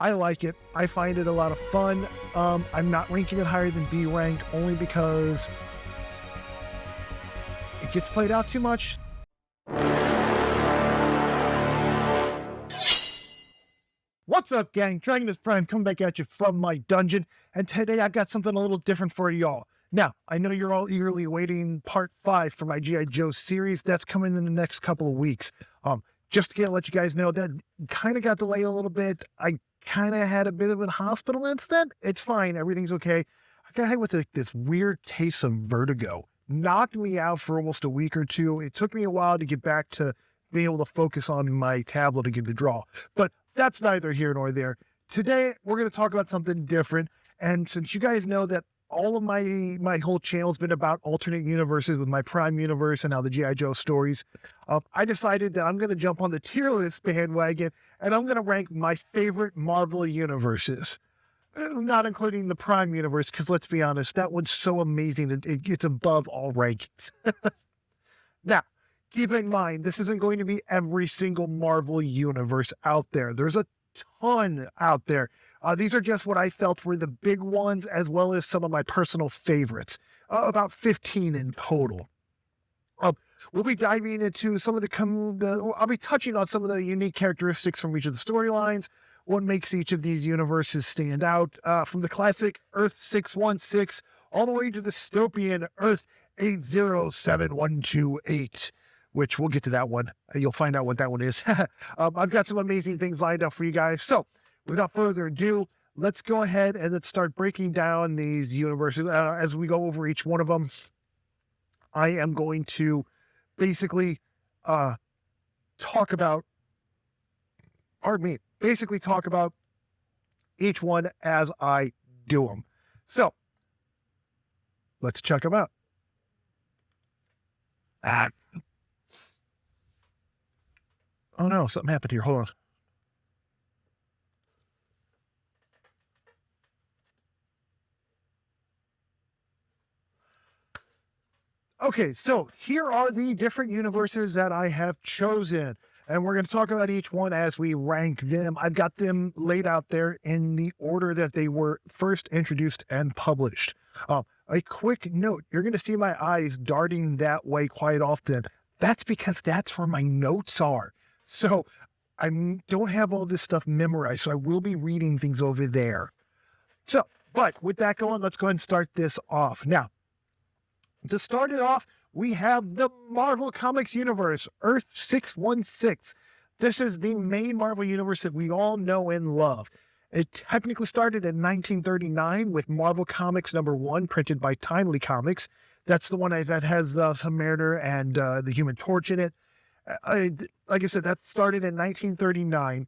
I like it. I find it a lot of fun. I'm not ranking it higher than B rank only because it gets played out too much. What's up, gang? Dragonus Prime coming back at you from my dungeon, and today I've got something a little different for y'all. Now, I know you're all eagerly awaiting part 5 for my G.I. Joe series. That's coming in the next couple of weeks. Just to let you guys know, that kind of got delayed a little bit. I kind of had a bit of a hospital incident. It's fine. Everything's okay. I got hit with this weird case of vertigo. Knocked me out for almost a week or two. It took me a while to get back to being able to focus on my tablet and get to draw. But that's neither here nor there. Today, we're going to talk about something different. And since you guys know that all of my whole channel has been about alternate universes with my Prime universe and now the G.I. Joe stories, I decided that I'm going to jump on the tier list bandwagon and I'm going to rank my favorite Marvel universes. Not including the Prime universe, because let's be honest, that one's so amazing that it gets above all rankings. Now, keep in mind, this isn't going to be every single Marvel universe out there. There's a ton out there. These are just what I felt were the big ones, as well as some of my personal favorites. About 15 in total. We'll be diving into some of I'll be touching on some of the unique characteristics from each of the storylines, what makes each of these universes stand out, from the classic Earth 616 all the way to the dystopian Earth 807128. Which we'll get to that one. You'll find out what that one is. I've got some amazing things lined up for you guys. So without further ado, let's go ahead and let's start breaking down these universes. As we go over each one of them, I am going to basically talk about each one as I do them. So let's check them out. Oh no, something happened here. Hold on. Okay, so here are the different universes that I have chosen. And we're going to talk about each one as we rank them. I've got them laid out there in the order that they were first introduced and published. A quick note, you're going to see my eyes darting that way quite often. That's because that's where my notes are. So I don't have all this stuff memorized, so I will be reading things over there. So, but with that going, let's go ahead and start this off. Now, to start it off, we have the Marvel Comics universe, Earth 616. This is the main Marvel universe that we all know and love. It technically started in 1939 with Marvel Comics #1, printed by Timely Comics. That's the one that has Submariner and the Human Torch in it. Like I said, that started in 1939,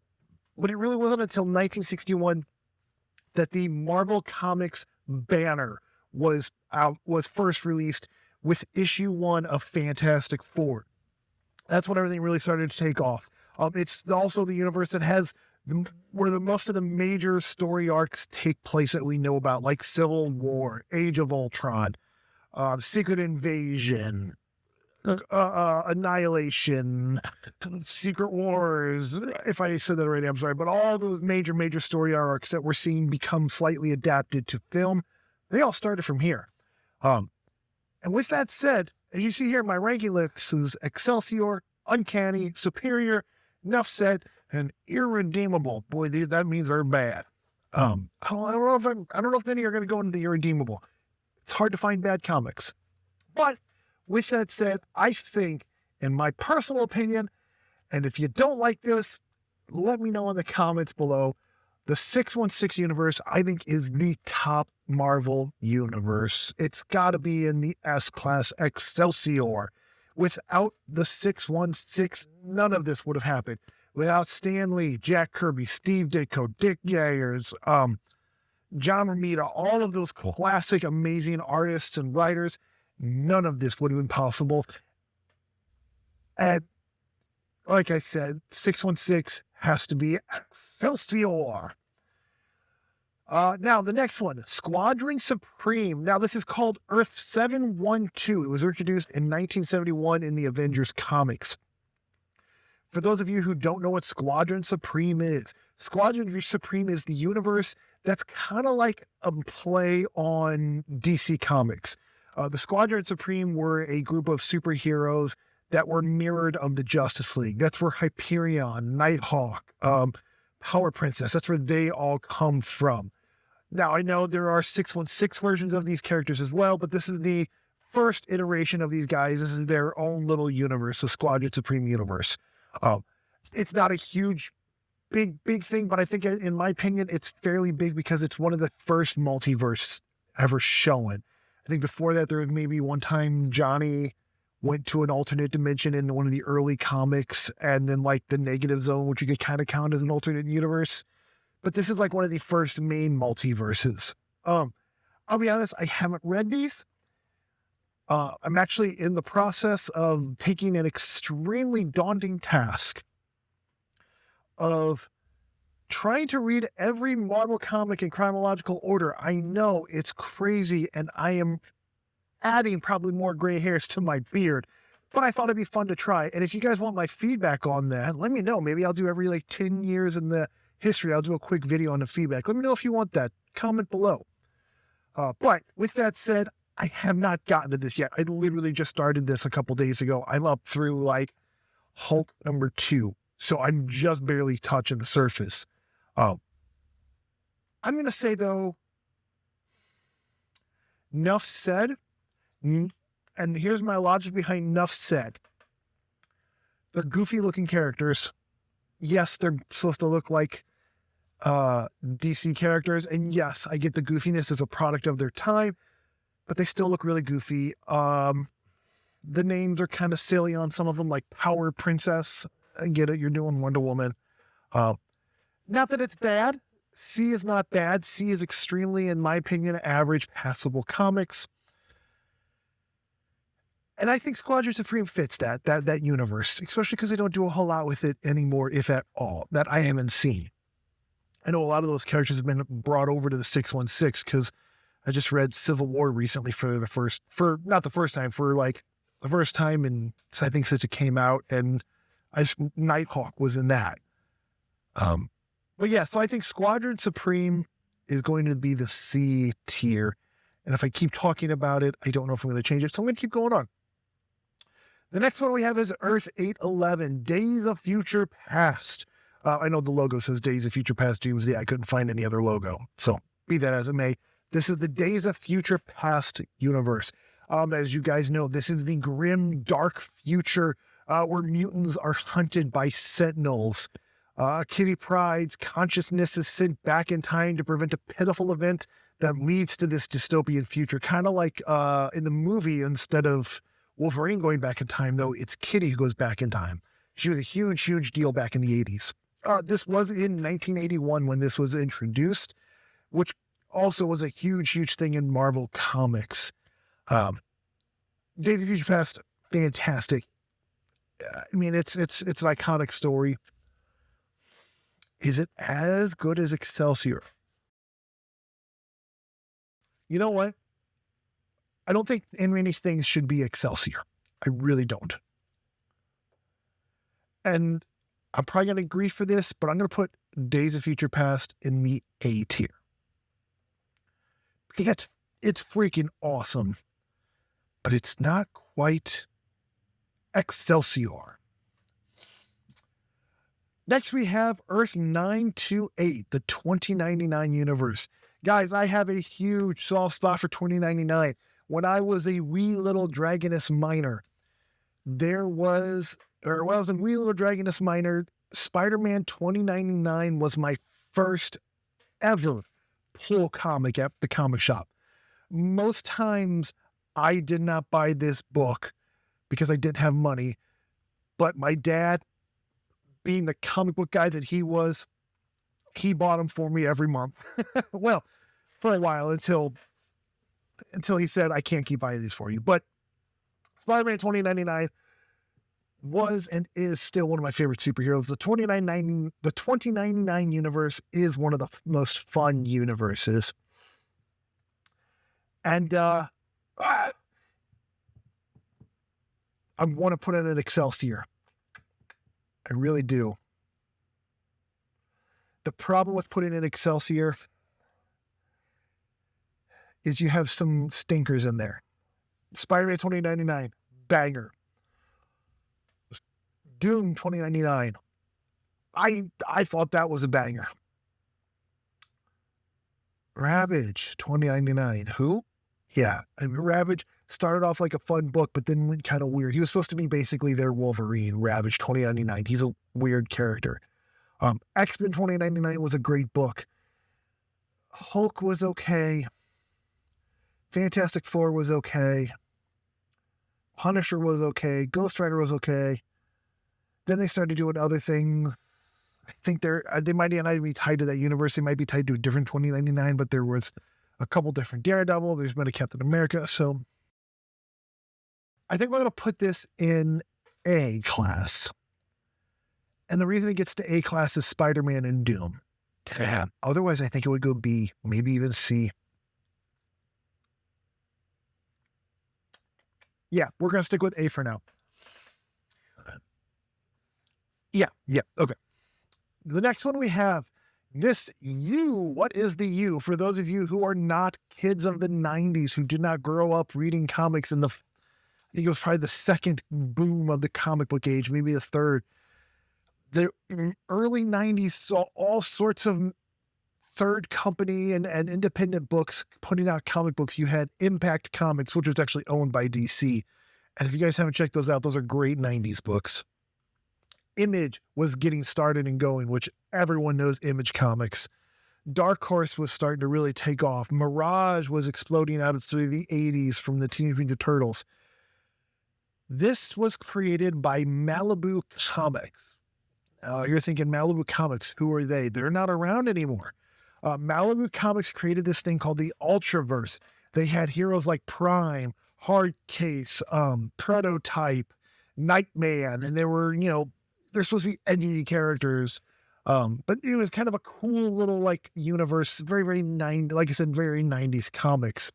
but it really wasn't until 1961 that the Marvel Comics banner was first released with issue 1 of Fantastic Four. That's when everything really started to take off. It's also the universe that has where most of the major story arcs take place that we know about, like Civil War, Age of Ultron, Secret Invasion, Annihilation, Secret Wars. If I said that already, I'm sorry. But all those major story arcs that we're seeing become slightly adapted to film, they all started from here. And with that said, as you see here, my ranking list is Excelsior, Uncanny, Superior, Enough Said, and Irredeemable. Boy, that means they're bad. I don't know if any are going to go into the Irredeemable. It's hard to find bad comics. But with that said, I think, in my personal opinion, and if you don't like this, let me know in the comments below, the 616 universe, I think, is the top Marvel universe. It's got to be in the S-Class Excelsior. Without the 616, none of this would have happened. Without Stan Lee, Jack Kirby, Steve Ditko, Dick Yayers, John Romita, all of those classic, amazing artists and writers, none of this would have been possible. And like I said, 616 has to be Excelsior. Now, the next one, Squadron Supreme. Now, this is called Earth 712. It was introduced in 1971 in the Avengers comics. For those of you who don't know what Squadron Supreme is, Squadron Supreme is the universe that's kind of like a play on DC Comics. The Squadron Supreme were a group of superheroes that were mirrored of the Justice League. That's where Hyperion, Nighthawk, Power Princess, that's where they all come from. Now, I know there are 616 versions of these characters as well, but this is the first iteration of these guys. This is their own little universe, the Squadron Supreme universe. It's not a huge, big thing, but I think, in my opinion, it's fairly big because it's one of the first multiverse ever shown. I think before that, there was maybe one time Johnny went to an alternate dimension in one of the early comics, and then like the negative zone, which you could kind of count as an alternate universe. But this is like one of the first main multiverses. I'll be honest, I haven't read these. I'm actually in the process of taking an extremely daunting task of trying to read every Marvel comic in chronological order. I know it's crazy, and I am adding probably more gray hairs to my beard, but I thought it'd be fun to try. And if you guys want my feedback on that, let me know. Maybe I'll do every like 10 years in the history. I'll do a quick video on the feedback. Let me know if you want that. Comment below. But with that said, I have not gotten to this yet. I literally just started this a couple days ago. I'm up through like Hulk number 2. So I'm just barely touching the surface. I'm going to say, though, enough said. And here's my logic behind enough said. They're goofy looking characters. Yes, they're supposed to look like DC characters. And yes, I get the goofiness as a product of their time, but they still look really goofy. The names are kind of silly on some of them, like Power Princess. I get it. You're doing Wonder Woman. Not that it's bad. C is not bad. C is extremely, in my opinion, average, passable comics. And I think Squadron Supreme fits that universe, especially because they don't do a whole lot with it anymore, if at all, that I haven't seen. I know a lot of those characters have been brought over to the 616 because I just read Civil War recently for the first time, and I think since it came out, and Nighthawk was in that. But yeah, so I think Squadron Supreme is going to be the C tier. And if I keep talking about it, I don't know if I'm going to change it. So I'm going to keep going on. The next one we have is Earth 811, Days of Future Past. I know the logo says Days of Future Past Doomsday. I couldn't find any other logo. So be that as it may, this is the Days of Future Past universe. As you guys know, this is the grim, dark future where mutants are hunted by sentinels. Kitty Pryde's consciousness is sent back in time to prevent a pitiful event that leads to this dystopian future. Kind of like in the movie, instead of Wolverine going back in time, though, it's Kitty who goes back in time. She was a huge deal back in the 80s. This was in 1981 when this was introduced, which also was a huge thing in Marvel Comics. Days of Future Past, fantastic. I mean, it's an iconic story. Is it as good as Excelsior? You know what? I don't think many things should be Excelsior. I really don't. And I'm probably going to agree for this, but I'm going to put Days of Future Past in the A tier. Because it's freaking awesome. But it's not quite Excelsior. Next, we have Earth 928, the 2099 universe. Guys, I have a huge soft spot for 2099. When I was a wee little Dragonus miner, when I was a wee little Dragonus miner, Spider-Man 2099 was my first ever pull comic at the comic shop. Most times, I did not buy this book because I didn't have money, but my dad, being the comic book guy that he was, he bought them for me every month. Well, for a while until he said, I can't keep buying these for you. But Spider-Man 2099 was and is still one of my favorite superheroes. The 2099 universe is one of the most fun universes. And I want to put in an Excelsior. I really do. The problem with putting in Excelsior is you have some stinkers in there. Spider-Man 2099, banger. Doom 2099. I thought that was a banger. Ravage 2099. Who? Yeah, I mean, Ravage started off like a fun book, but then went kind of weird. He was supposed to be basically their Wolverine, Ravage 2099. He's a weird character. X-Men 2099 was a great book. Hulk was okay. Fantastic Four was okay. Punisher was okay. Ghost Rider was okay. Then they started doing other things. I think they might not be tied to that universe. They might be tied to a different 2099, but there was a couple different Daredevil. There's been a Captain America. So I think we're going to put this in A class. And the reason it gets to A class is Spider-Man and Doom. Yeah. Otherwise, I think it would go B, maybe even C. Yeah, we're going to stick with A for now. Yeah, okay. The next one we have, this U. What is the U? For those of you who are not kids of the 90s, who did not grow up reading comics in I think it was probably the second boom of the comic book age, maybe the third. The early 90s saw all sorts of third company and independent books putting out comic books. You had Impact Comics, which was actually owned by DC. And if you guys haven't checked those out, those are great 90s books. Image was getting started and going, which everyone knows Image Comics. Dark Horse was starting to really take off. Mirage was exploding out through the 80s from the Teenage Mutant Ninja Turtles. This was created by Malibu Comics. You're thinking, Malibu Comics, who are they? They're not around anymore. Malibu Comics created this thing called the Ultraverse. They had heroes like Prime, Hardcase, Prototype, Nightman, and they were, they're supposed to be edgy characters. But it was kind of a cool little like universe, very, very like I said, very 90s comics.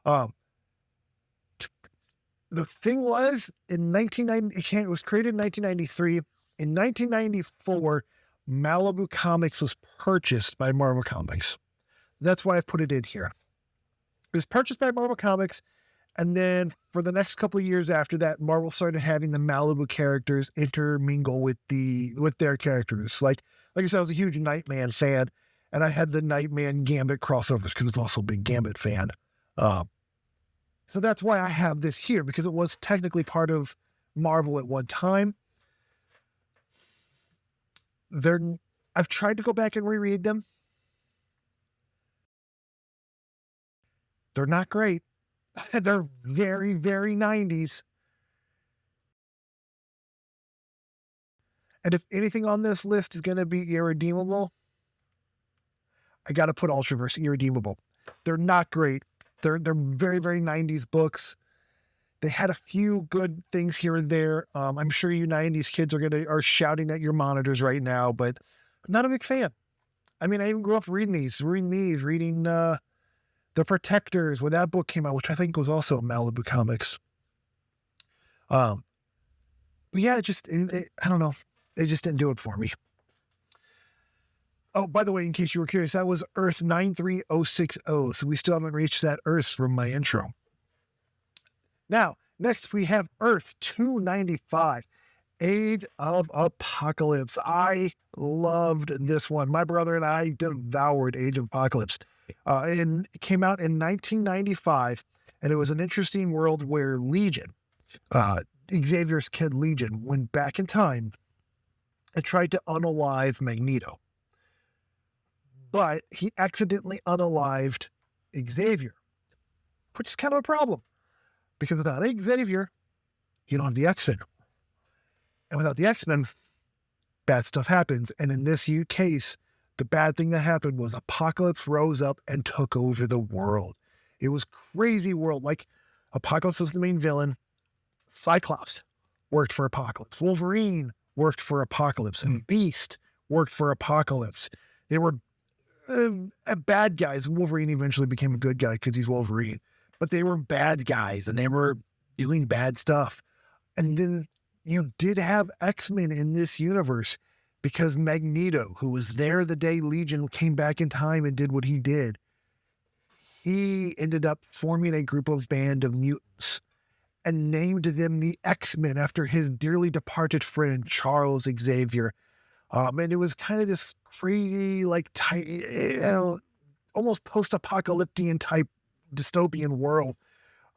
The thing was, in 1990, it was created in 1993. In 1994, Malibu Comics was purchased by Marvel Comics. That's why I put it in here. It was purchased by Marvel Comics, and then for the next couple of years after that, Marvel started having the Malibu characters intermingle with their characters. Like I said, I was a huge Nightman fan, and I had the Nightman Gambit crossovers because I was also a big Gambit fan. So that's why I have this here, because it was technically part of Marvel at one time. I've tried to go back and reread them. They're not great. They're very, very 90s. And if anything on this list is going to be irredeemable, I got to put Ultraverse irredeemable. They're not great. They're very, very 90s books. They had a few good things here and there. I'm sure you 90s kids are shouting at your monitors right now, but I'm not a big fan. I mean, I even grew up reading The Protectors when that book came out, which I think was also Malibu Comics. But yeah, I don't know. It just didn't do it for me. Oh, by the way, in case you were curious, that was Earth 93060. So we still haven't reached that Earth from my intro. Now, next we have Earth 295, Age of Apocalypse. I loved this one. My brother and I devoured Age of Apocalypse. And it came out in 1995, and it was an interesting world where Legion, Xavier's kid Legion, went back in time and tried to unalive Magneto. But he accidentally unalived Xavier, which is kind of a problem. Because without Xavier, you don't have the X-Men. And without the X-Men, bad stuff happens. And in this case, the bad thing that happened was Apocalypse rose up and took over the world. It was crazy world. Like, Apocalypse was the main villain. Cyclops worked for Apocalypse. Wolverine worked for Apocalypse. And Beast worked for Apocalypse. They were bad guys. Wolverine eventually became a good guy because he's Wolverine. But they were bad guys, and they were doing bad stuff. And then you did have X-Men in this universe. because Magneto, who was there the day Legion came back in time and did what he did, he ended up forming a band of mutants and named them the X-Men after his dearly departed friend, Charles Xavier. And it was kind of this crazy, like, almost post-apocalyptic type dystopian world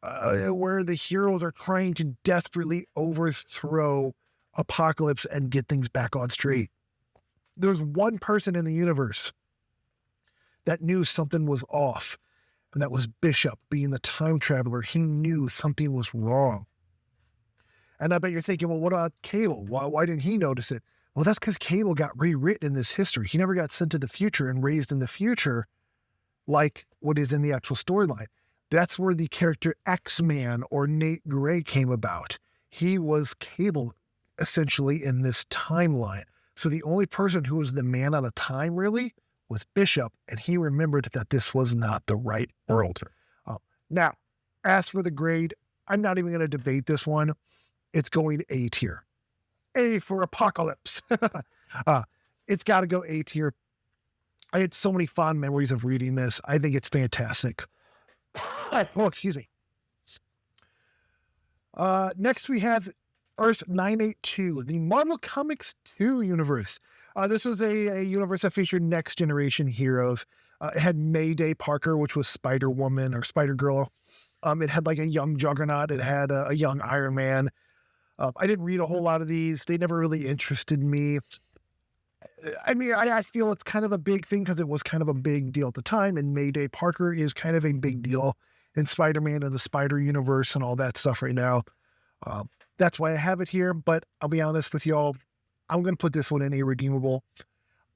where the heroes are trying to desperately overthrow Apocalypse and get things back on straight. There's one person in the universe that knew something was off, and that was Bishop, being the time traveler. He knew something was wrong. And I bet you're thinking, well, what about Cable? Why didn't he notice it? Well, that's because Cable got rewritten in this history. He never got sent to the future and raised in the future like what is in the actual storyline. That's where the character X-Man or Nate Gray came about. He was Cable, essentially, in this timeline. So the only person who was the man out of time, really, was Bishop, and he remembered that this was not the right world. Now, as for the grade, I'm not even going to debate this one. It's going A tier. A for Apocalypse. It's got to go A tier. I had so many fond memories of reading this. I think it's fantastic. Oh, excuse me. Next we have Earth 982, the Marvel Comics 2 universe. This was a universe that featured next generation heroes. It had Mayday Parker, which was Spider-Woman or Spider-Girl. It had like a young Juggernaut. It had a young Iron Man. I didn't read a whole lot of these. They never really interested me. I mean, I feel it's kind of a big thing because it was kind of a big deal at the time, and Mayday Parker is kind of a big deal in Spider-Man and the Spider Universe and all that stuff right now. That's why I have it here, but I'll be honest with y'all, I'm going to put this one in irredeemable.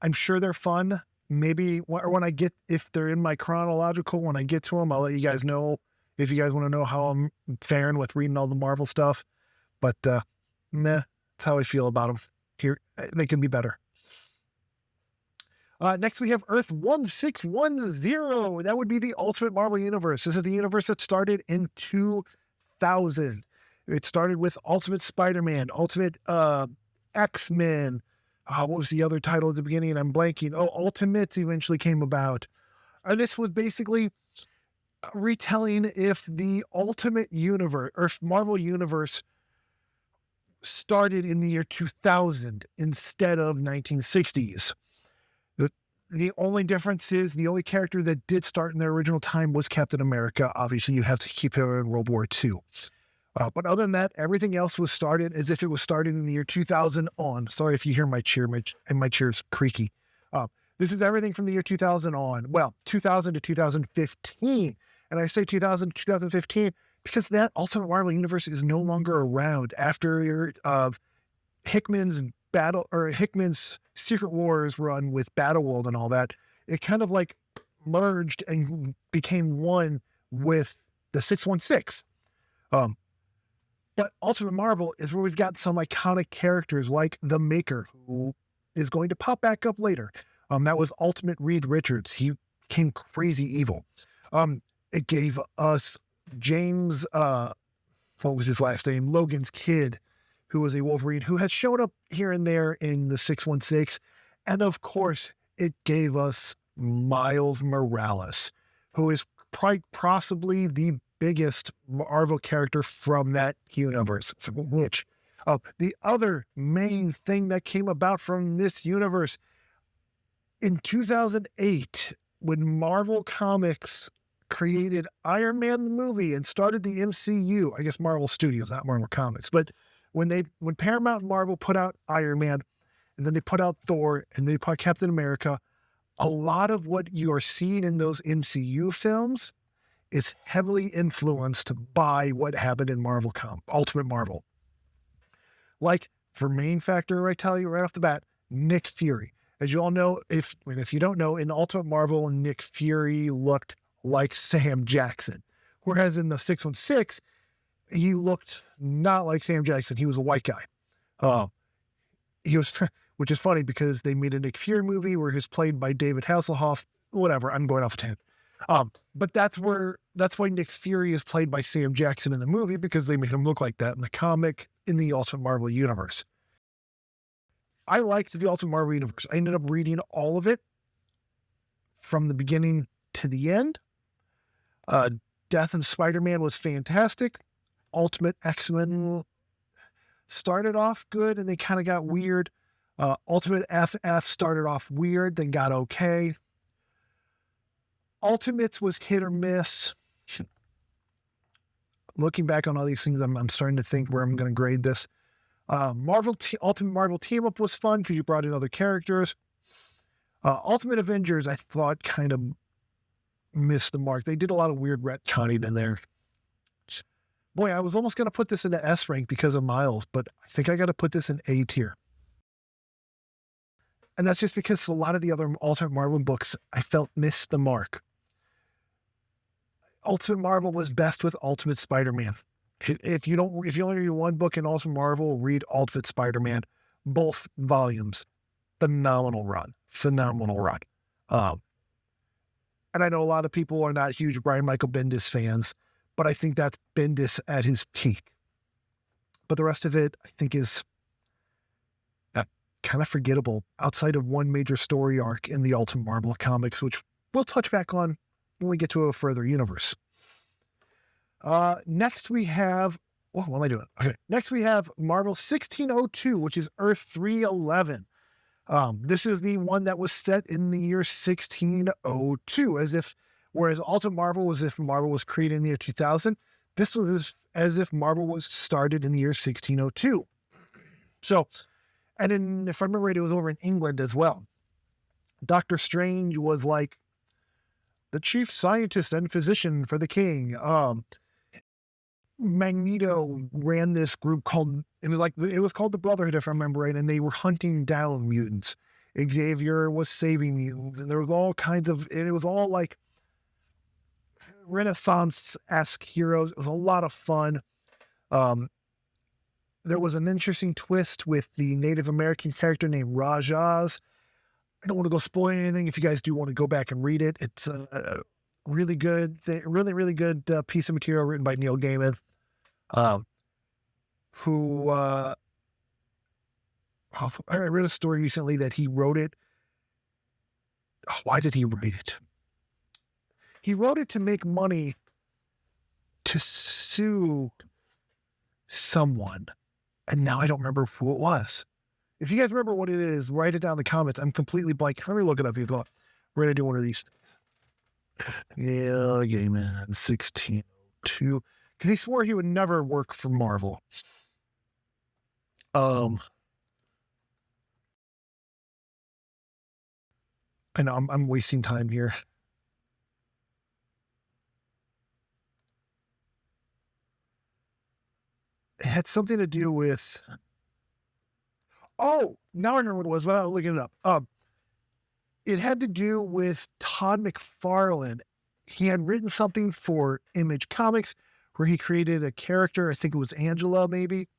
I'm sure they're fun. Maybe when I get, if they're in my chronological, when I get to them, I'll let you guys know if you guys want to know how I'm faring with reading all the Marvel stuff. But, that's how I feel about them. Here, they can be better. Next, we have Earth 1610. That would be the Ultimate Marvel Universe. This is the universe that started in 2000. It started with Ultimate Spider-Man, Ultimate X-Men. What was the other title at the beginning? I'm blanking. Oh, Ultimates eventually came about. And this was basically retelling if the Ultimate Universe, or Marvel Universe, started in the year 2000 instead of 1960s. The only difference is the only character that did start in their original time was Captain America. Obviously, you have to keep him in World War II. But other than that, everything else was started as if it was started in the year 2000 on. Sorry if you hear my chair, my chair's creaky. This is everything from the year 2000 on. Well, 2000 to 2015. And I say 2000 to 2015 because that Ultimate Marvel Universe is no longer around after Hickman's Secret Wars run with Battleworld and all that. It kind of like merged and became one with the 616. But Ultimate Marvel is where we've got some iconic characters like the Maker, who is going to pop back up later. That was Ultimate Reed Richards. He became crazy evil. It gave us James, what was his last name? Logan's kid, who was a Wolverine, who has showed up here and there in the 616. And of course, it gave us Miles Morales, who is possibly the biggest Marvel character from that universe. Which, the other main thing that came about from this universe, in 2008, when Marvel Comics created Iron Man the movie and started the MCU, I guess Marvel Studios, not Marvel Comics, but when Paramount and Marvel put out Iron Man, and then they put out Thor, and they put Captain America, a lot of what you are seeing in those MCU films is heavily influenced by what happened in Ultimate Marvel. Like, for main factor, I tell you right off the bat, Nick Fury. As you all know, if you don't know, in Ultimate Marvel, Nick Fury looked like Sam Jackson. Whereas in the 616, he looked not like Sam Jackson. He was a white guy. He was, which is funny because they made a Nick Fury movie where he was played by David Hasselhoff. Whatever, I'm going off a tangent. But that's why Nick Fury is played by Sam Jackson in the movie, because they made him look like that in the comic in the Ultimate Marvel universe. I liked the Ultimate Marvel Universe. I ended up reading all of it from the beginning to the end. Death and Spider-Man was fantastic. Ultimate X-Men started off good and they kind of got weird. Ultimate FF started off weird, then got okay. Ultimates was hit or miss. Looking back on all these things, I'm starting to think where I'm going to grade this. Ultimate Marvel Team Up was fun because you brought in other characters. Ultimate Avengers, I thought, kind of missed the mark. They did a lot of weird retconning in there. Boy, I was almost going to put this in the S rank because of Miles, but I think I got to put this in A tier. And that's just because a lot of the other Ultimate Marvel books I felt missed the mark. Ultimate Marvel was best with Ultimate Spider-Man. If you only read one book in Ultimate Marvel, read Ultimate Spider-Man, both volumes. Phenomenal run. And I know a lot of people are not huge Brian Michael Bendis fans, but I think that's Bendis at his peak. But the rest of it, I think, is kind of forgettable outside of one major story arc in the Ultimate Marvel comics, which we'll touch back on when we get to a further universe. Next we have, what am I doing? Okay. Next we have Marvel 1602, which is Earth 311. This is the one that was set in the year 1602, whereas Ultimate Marvel was if Marvel was created in the year 2000. This was as if Marvel was started in the year 1602. So, and if I remember right, it was over in England as well. Doctor Strange was like the chief scientist and physician for the king. Magneto ran this group called, it was called the Brotherhood, if I remember right, and they were hunting down mutants. Xavier was saving mutants, and there was all kinds of, and it was all like Renaissance-esque heroes. It was a lot of fun. There was an interesting twist with the Native American character named Rajaz. I don't want to go spoil anything. If you guys do want to go back and read it, it's a really good, really good piece of material written by Neil Gaiman, who I read a story recently that he wrote it. Why did he write it? He wrote it to make money to sue someone. And now I don't remember who it was. If you guys remember what it is, write it down in the comments. I'm completely blank. Let me look it up. We're going to do one of these things. Yeah, Gaiman, 1602. Because he swore he would never work for Marvel. I know I'm wasting time here. It had something to do with... Oh, now I remember what it was without looking it up. It had to do with Todd McFarlane. He had written something for Image Comics where he created a character. I think it was Angela, maybe.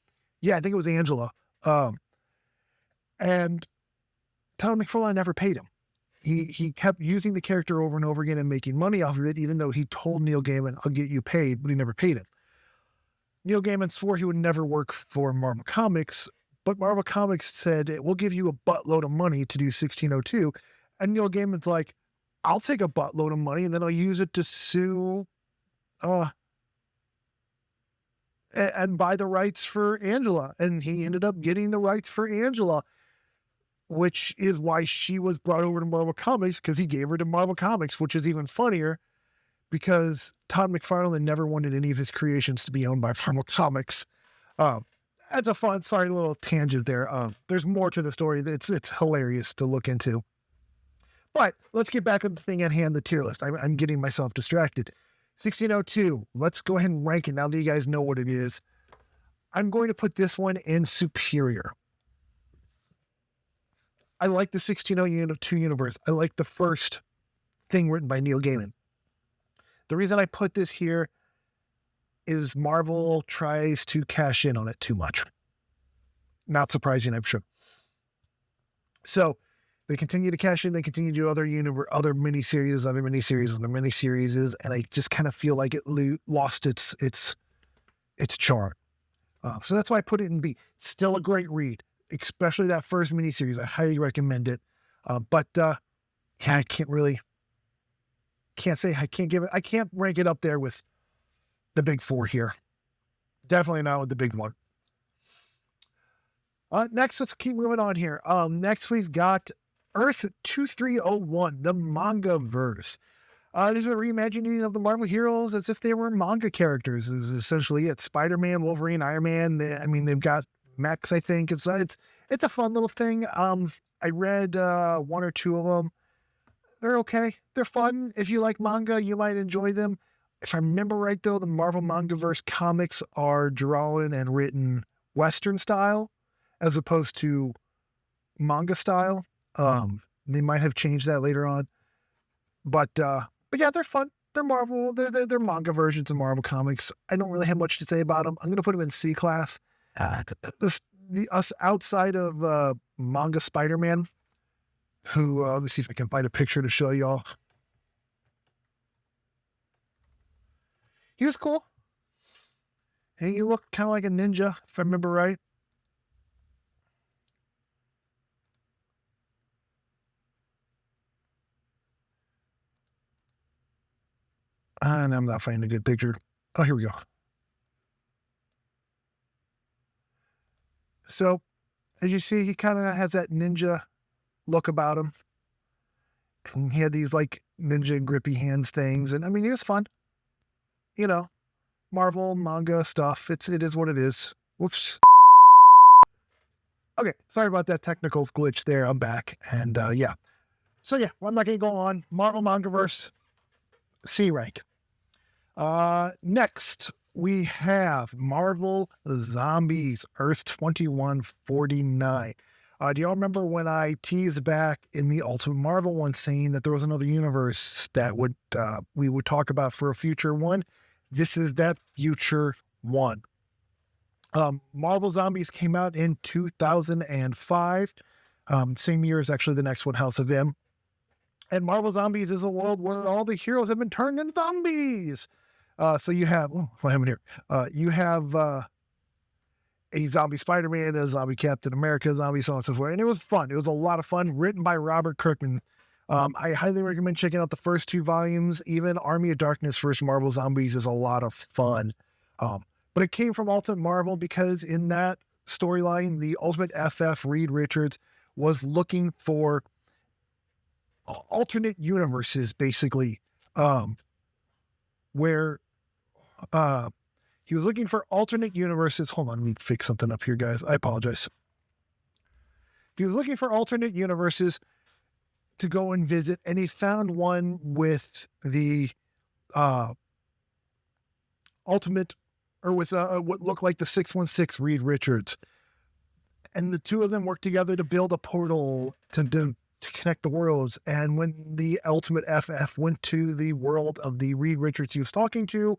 Yeah, I think it was Angela. And Todd McFarlane never paid him. He kept using the character over and over again and making money off of it, even though he told Neil Gaiman, I'll get you paid, but he never paid him. Neil Gaiman swore he would never work for Marvel Comics, but Marvel Comics said, we'll give you a buttload of money to do 1602. And Neil Gaiman's like, I'll take a buttload of money and then I'll use it to sue and buy the rights for Angela. And he ended up getting the rights for Angela, which is why she was brought over to Marvel Comics, because he gave her to Marvel Comics, which is even funnier because Todd McFarlane never wanted any of his creations to be owned by Marvel Comics. That's a fun, sorry, little tangent there. There's more to the story. It's hilarious to look into. But let's get back on the thing at hand, the tier list. I'm getting myself distracted. 1602. Let's go ahead and rank it now that you guys know what it is. I'm going to put this one in superior. I like the 1602 universe. I like the first thing written by Neil Gaiman. The reason I put this here is Marvel tries to cash in on it too much. Not surprising, I'm sure. So they continue to cash in. They continue to do other miniseries, and I just kind of feel like it lost its charm. So that's why I put it in B. Still a great read. especially that first miniseries. I highly recommend it. But yeah, I can't rank it up there with the big four here. Definitely not with the big one. Next, let's keep moving on here. Next we've got Earth 2301, the Mangaverse. This is a reimagining of the Marvel heroes as if they were manga characters. Is essentially it. Spider-Man, Wolverine, Iron Man. They've got Max. I think it's a fun little thing. I read one or two of them. They're okay. They're fun. If you like manga, you might enjoy them. If I remember right, though, the Marvel Mangaverse comics are drawn and written Western style as opposed to manga style. They might have changed that later on, but yeah, they're fun. They're Marvel. They're manga versions of Marvel comics. I don't really have much to say about them. I'm going to put them in C class. Us outside of manga Spider-Man, who let me see if I can find a picture to show y'all. He was cool. And he looked kind of like a ninja, if I remember right. And I'm not finding a good picture. Oh, here we go. So, as you see, he kind of has that ninja look about him. And he had these like ninja grippy hands things. And I mean, he was fun. You know, Marvel manga stuff. It is what it is. Whoops. Okay, sorry about that technical glitch there. I'm back. And yeah. So yeah, I'm not going to go on. Marvel Mangaverse, C rank. Next, we have Marvel Zombies, Earth 2149. Do y'all remember when I teased back in the Ultimate Marvel one saying that there was another universe that we would talk about for a future one? This is that future one. Marvel Zombies came out in 2005. Same year as actually the next one, House of M. And Marvel Zombies is a world where all the heroes have been turned into zombies. So you have, what happened here? You have a zombie Spider-Man, a zombie Captain America, zombie so on and so forth. And it was fun. It was a lot of fun, written by Robert Kirkman. I highly recommend checking out the first 2 volumes. Even Army of Darkness first Marvel Zombies is a lot of fun. But it came from Ultimate Marvel because in that storyline, the Ultimate FF, Reed Richards, was looking for alternate universes, basically, where he was looking for alternate universes. Hold on, let me fix something up here, guys. I apologize. He was looking for alternate universes to go and visit, and he found one with the ultimate, or with what looked like the 616 Reed Richards. And the two of them worked together to build a portal to connect the worlds. And when the Ultimate FF went to the world of the Reed Richards he was talking to,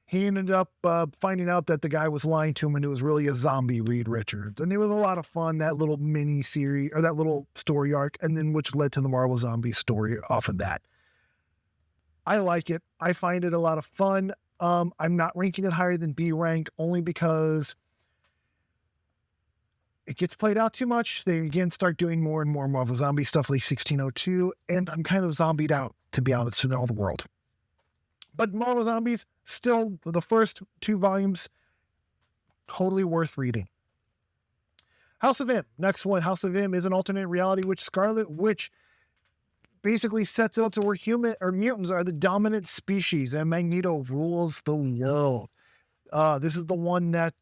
he ended up finding out that the guy was lying to him and it was really a zombie Reed Richards. And it was a lot of fun, that little mini series, or that little story arc, and then which led to the Marvel Zombie story off of that. I like it. I find it a lot of fun. I'm not ranking it higher than B rank only because it gets played out too much. They again start doing more and more Marvel Zombie stuff like 1602, and I'm kind of zombied out, to be honest, in all the world. But Marvel Zombies, still, the first 2 volumes, totally worth reading. House of M. Next one, House of M is an alternate reality which Scarlet Witch basically sets out to where mutants are the dominant species and Magneto rules the world. This is the one that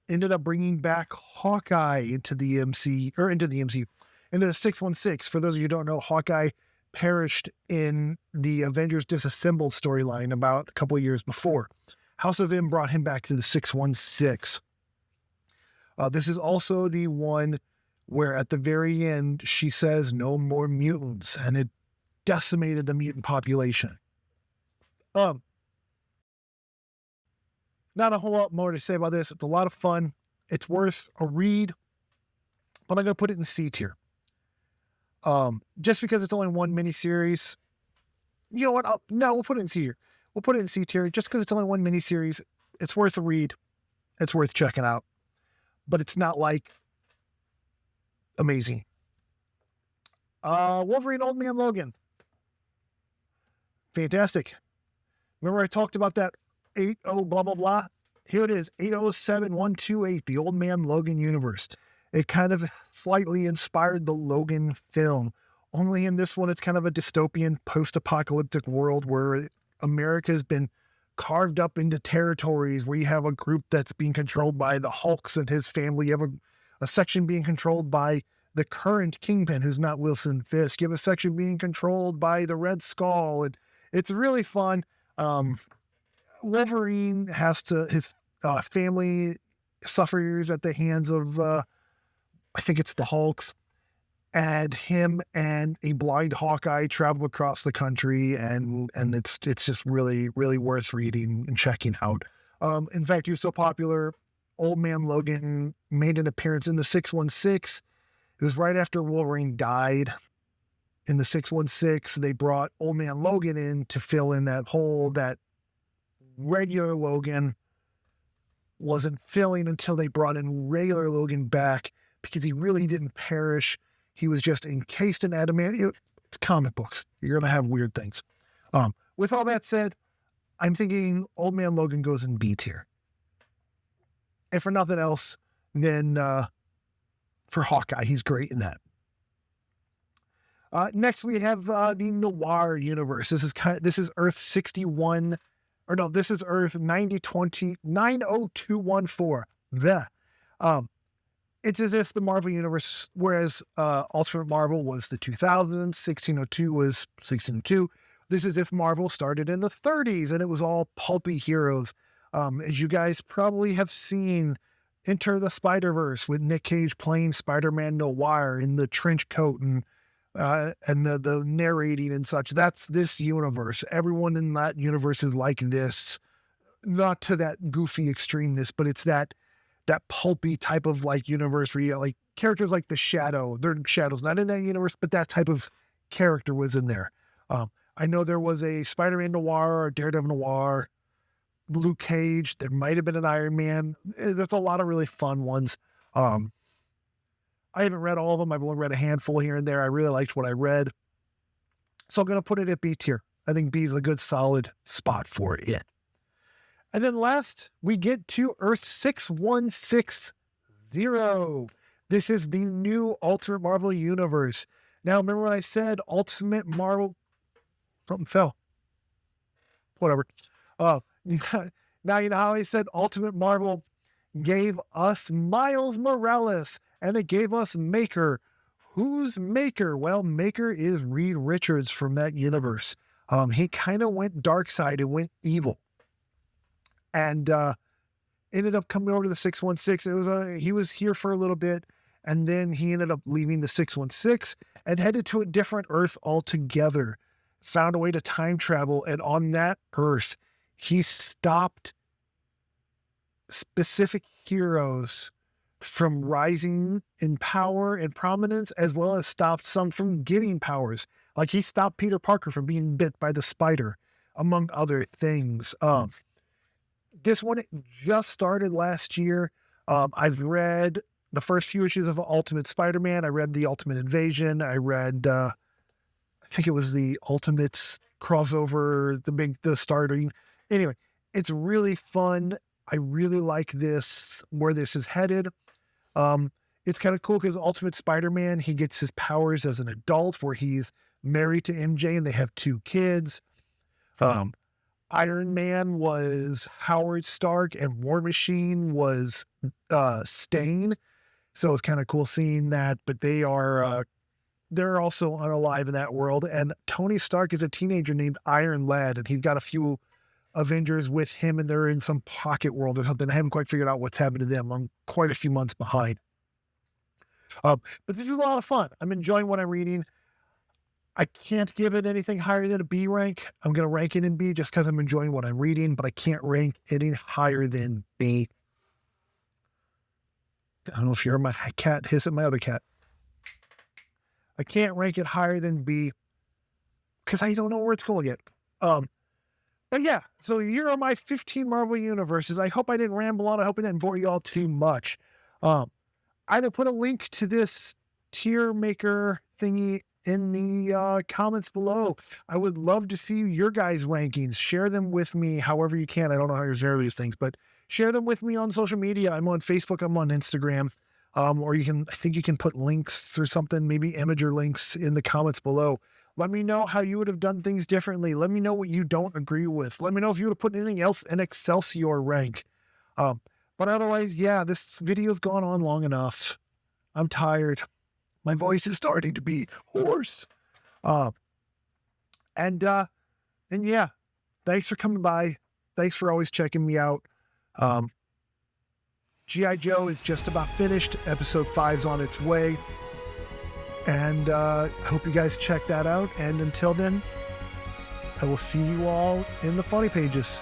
ended up bringing back Hawkeye into the into the 616. For those of you who don't know, Hawkeye perished in the Avengers Disassembled storyline about a couple of years before. House of M brought him back to the 616. This is also the one where at the very end she says no more mutants, and it decimated the mutant population. Not a whole lot more to say about this. It's a lot of fun. It's worth a read, but I'm going to put it in C tier. Just because it's only one miniseries. You know what? We'll put it in C tier. We'll put it in C tier just because it's only one miniseries. It's worth a read. It's worth checking out. But it's not like amazing. Wolverine Old Man Logan. Fantastic. Remember I talked about that 80 blah, blah, blah? Here it is, 807128, the Old Man Logan universe. It kind of slightly inspired the Logan film. Only in this one, it's kind of a dystopian post-apocalyptic world where America has been carved up into territories where you have a group that's being controlled by the Hulks and his family. You have a section being controlled by the current Kingpin, who's not Wilson Fisk. You have a section being controlled by the Red Skull. And it's really fun. Wolverine his family suffers at the hands of, I think it's the Hulks. And him and a blind Hawkeye travel across the country, and it's just really, really worth reading and checking out. In fact, he was so popular, Old Man Logan made an appearance in the 616. It was right after Wolverine died. In the 616, they brought Old Man Logan in to fill in that hole that regular Logan wasn't filling until they brought in regular Logan back, because he really didn't perish. He was just encased in adamantium. It's comic books. You're going to have weird things. With all that said, I'm thinking Old Man Logan goes in B tier. And for nothing else, then for Hawkeye, he's great in that. Next, we have the Noir universe. This is Earth 61, or no, this is Earth 90214. It's as if the Marvel Universe, whereas Ultimate Marvel was the 2000s, 1602 was 1602. This is if Marvel started in the 30s and it was all pulpy heroes. As you guys probably have seen, Enter the Spider-Verse with Nick Cage playing Spider-Man Noir in the trench coat and the narrating and such. That's this universe. Everyone in that universe is like this, not to that goofy extremeness, but it's that pulpy type of like universe where you got like characters like the Shadow. They're Shadows, not in that universe, but that type of character was in there. I know there was a Spider-Man Noir, or Daredevil Noir, Luke Cage. There might have been an Iron Man. There's a lot of really fun ones. I haven't read all of them. I've only read a handful here and there. I really liked what I read. So I'm going to put it at B tier. I think B is a good solid spot for it. And then last, we get to Earth 6160. This is the new Ultimate Marvel universe. Now, remember when I said Ultimate Marvel? Something fell. Whatever. Now you know how I said Ultimate Marvel gave us Miles Morales, and it gave us Maker. Who's Maker? Well, Maker is Reed Richards from that universe. He kind of went dark side and went evil. And ended up coming over to the 616. He was here for a little bit, and then he ended up leaving the 616 and headed to a different Earth altogether. Found a way to time travel, and on that Earth, he stopped specific heroes from rising in power and prominence, as well as stopped some from getting powers. Like he stopped Peter Parker from being bit by the spider, among other things. This one just started last year. I've read the first few issues of Ultimate Spider-Man. I read the Ultimate Invasion. I read, I think it was the Ultimates crossover, the starting. Anyway, it's really fun. I really like this, where this is headed. It's kind of cool because Ultimate Spider-Man, he gets his powers as an adult, where he's married to MJ and they have 2 kids. Iron Man was Howard Stark, and War Machine was Stain. So it's kind of cool seeing that, but they're also unalive in that world. And Tony Stark is a teenager named Iron Lad, and he's got a few Avengers with him, and they're in some pocket world or something. I haven't quite figured out what's happened to them. I'm quite a few months behind. But this is a lot of fun. I'm enjoying what I'm reading. I can't give it anything higher than a B rank. I'm going to rank it in B just because I'm enjoying what I'm reading, but I can't rank any higher than B. I don't know if you heard my cat hiss at my other cat. I can't rank it higher than B because I don't know where it's going to get. But yeah, so here are my 15 Marvel universes. I hope I didn't ramble on. I hope I didn't bore you all too much. I will put a link to this tier maker thingy in the comments below. I would love to see your guys' rankings. Share them with me however you can. I don't know how you share these things, but share them with me on social media. I'm on Facebook. I'm on Instagram. Or I think you can put links or something, maybe image or links in the comments below. Let me know how you would have done things differently. Let me know what you don't agree with. Let me know if you would have put anything else in Excelsior rank. But otherwise, yeah, this video's gone on long enough. I'm tired. My voice is starting to be hoarse. And yeah, thanks for coming by. Thanks for always checking me out. G.I. Joe is just about finished. Episode 5's on its way. And I hope you guys check that out. And until then, I will see you all in the funny pages.